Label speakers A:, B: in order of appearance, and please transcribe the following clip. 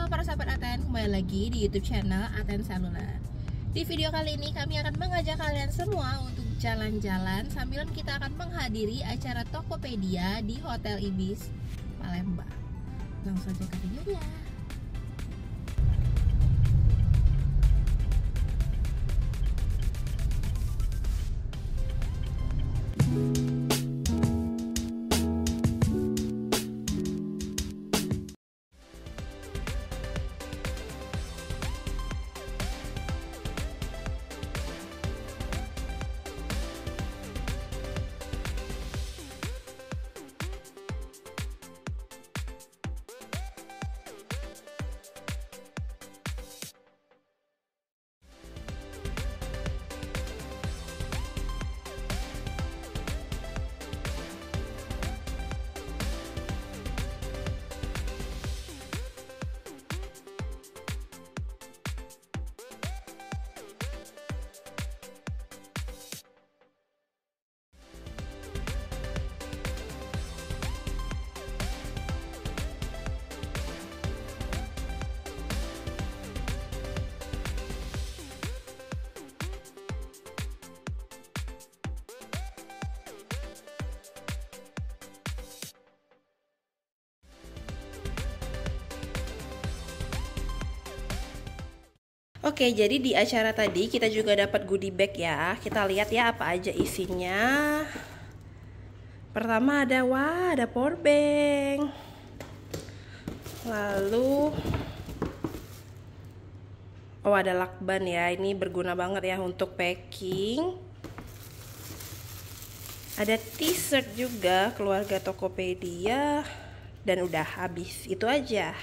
A: para sahabat Aten, kembali lagi di YouTube channel Aten Seluler. Di video kali ini kami akan mengajak kalian semua untuk jalan-jalan sambil kita akan menghadiri acara Tokopedia di Hotel Ibis, Palembang. Langsung saja ke videonya. Oke, jadi di acara tadi kita juga dapat goodie bag ya. Kita lihat ya apa aja isinya. Pertama ada power bank. Lalu ada lakban ya. Ini berguna banget ya untuk packing. Ada t-shirt juga keluarga Tokopedia dan udah habis. Itu aja.